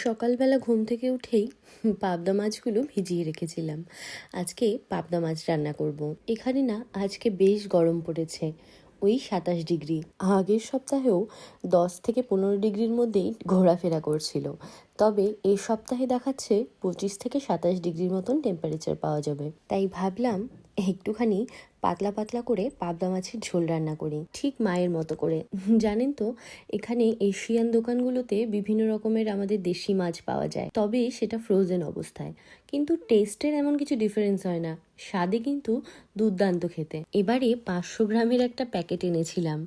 সকালবেলা ঘুম থেকে উঠেই পাবদা মাছগুলো ভিজিয়ে রেখেছিলাম। আজকে পাবদা মাছ রান্না করব। এখানে না আজকে বেশ গরম পড়েছে, ওই 27 ডিগ্রি। আগের সপ্তাহেও 10 থেকে 15 ডিগ্রির মধ্যেই ঘোরাফেরা করছিল, তবে এই সপ্তাহে দেখাচ্ছে 25 থেকে 27 ডিগ্রির মতন টেম্পারেচার পাওয়া যাবে। তাই ভাবলাম একটুখানি পাতলা পাতলা করে পাবদা মাছের ঝোল রান্না করি, ঠিক মায়ের মতো করে। জানেন তো, এখানে এশিয়ান দোকানগুলোতে বিভিন্ন রকমের আমাদের দেশি মাছ পাওয়া যায়, তবে সেটা ফ্রোজেন অবস্থায়। কিন্তু টেস্টের এমন কিছু ডিফারেন্স হয় না, স্বাদে কিন্তু দুর্দান্ত খেতে। এবারে 500 গ্রামের একটা প্যাকেট এনেছিলাম,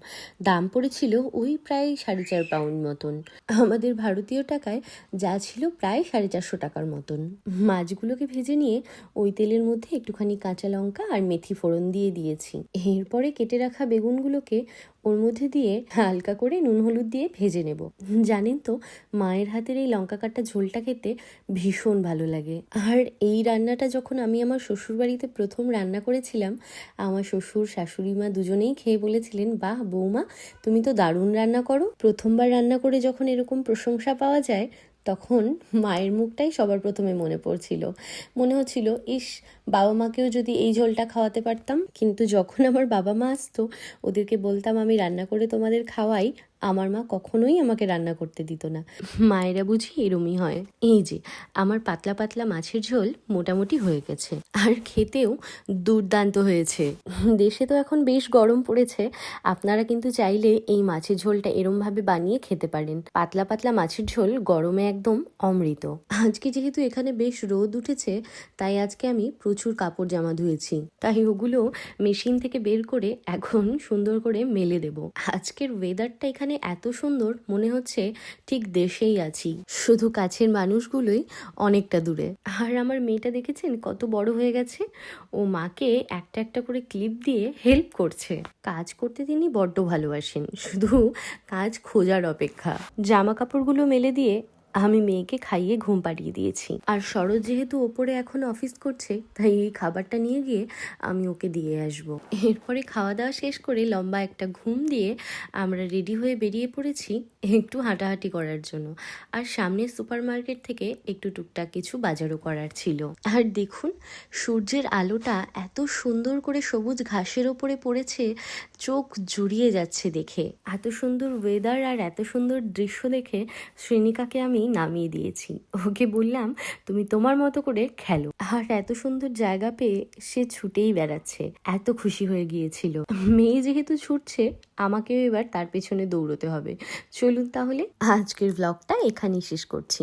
দাম পড়েছিল ওই প্রায় 4.5 পাউন্ড মতন। আমাদের ভারতীয় টাকায় যা ছিল প্রায় 450 টাকার মতন। মাছগুলোকে ভেজে নিয়ে ওই তেলের মধ্যে একটুখানি কাঁচা লঙ্কা আর মেথি ফোড়ন দিয়ে দিয়েছি। এরপরে কেটে রাখা বেগুনগুলোকে ওর মধ্যে দিয়ে হালকা করে নুন হলুদ দিয়ে ভেজে নেব। জানেন তো, মায়ের হাতের এই লঙ্কা কাটা ঝোলটা খেতে ভীষণ ভালো লাগে। আর এই রান্নাটা যখন আমি আমার শ্বশুরবাড়িতে প্রথম রান্না করেছিলাম, আমার শ্বশুর শাশুড়ি মা দুজনেই খেয়ে বলেছিলেন, বাহ বৌমা, তুমি তো দারুণ রান্না করো। প্রথমবার রান্না করে যখন এরকম প্রশংসা পাওয়া যায়, তখন মায়ের মুখটাই সবার প্রথমে মনে পড়ছিল। মনে হচ্ছিল, ইস, বাবা মাকেও যদি এই ঝোলটা খাওয়াতে পারতাম। কিন্তু যখন আমার বাবা মা আসতো, ওদেরকে বলতাম আমি রান্না করে তোমাদের খাওয়াই, আমার মা কখনোই আমাকে রান্না করতে দিত না। মায়েরা বুঝি এরমই হয়। এই যে আমার পাতলা পাতলা মাছের ঝোল মোটামুটি হয়ে গেছে, আর খেতেও দুর্দান্ত হয়েছে। দেশে তো এখন বেশ গরম পড়েছে, আপনারা কিন্তু চাইলে এই মাছের ঝোলটা এরমভাবে বানিয়ে খেতে পারেন। পাতলা পাতলা মাছের ঝোল গরমে একদম অমৃত। আজকে যেহেতু এখানে বেশ রোদ উঠেছে, তাই আজকে আমি প্রচুর কাপড় জামা ধুয়েছি, তাই ওগুলো মেশিন থেকে বের করে এখন সুন্দর করে মেলে দেব। আজকের ওয়েদারটা এখানে এত সুন্দর, মনে হচ্ছে ঠিক দেশেই আছি, শুধু কাছের মানুষগুলোই অনেকটা দূরে। আর আমার মেয়েটা দেখেছেন কত বড় হয়ে গেছে, ও মাকে একটা একটা করে ক্লিপ দিয়ে হেল্প করছে। কাজ করতে তিনি বড্ড ভালোবাসেন, শুধু কাজ খোঁজার অপেক্ষা। জামা কাপড়গুলো মেলে দিয়ে আমি মেয়েকে খাইয়ে ঘুম পাড়িয়ে দিয়েছি। আর শরৎ যেহেতু ওপরে এখন অফিস করছে, তাই এই খাবারটা নিয়ে গিয়ে আমি ওকে দিয়ে আসবো। এরপরে খাওয়া দাওয়া শেষ করে লম্বা একটা ঘুম দিয়ে আমরা রেডি হয়ে বেরিয়ে পড়েছি একটু হাঁটাহাঁটি করার জন্য। আর সামনের সুপার মার্কেট থেকে একটু টুকটাক কিছু বাজারও করার ছিল। আর দেখুন, সূর্যের আলোটা এত সুন্দর করে সবুজ ঘাসের ওপরে পড়েছে, চোখ জুড়িয়ে যাচ্ছে দেখে। এত সুন্দর ওয়েদার আর এত সুন্দর দৃশ্য দেখে শ্রেণিকাকে আমি নামিয়ে দিয়েছি। ওকে বললাম, তুমি তোমার মতো করে খেলো। আর এত সুন্দর জায়গা পেয়ে সে ছুটেই বেড়াচ্ছে, এত খুশি হয়ে গিয়েছিল। মেয়ে যেহেতু ছুটছে, আমাকেও এবার তার পেছনে দৌড়তে হবে। চলুন তাহলে আজকের ব্লগটা এখানেই শেষ করছি।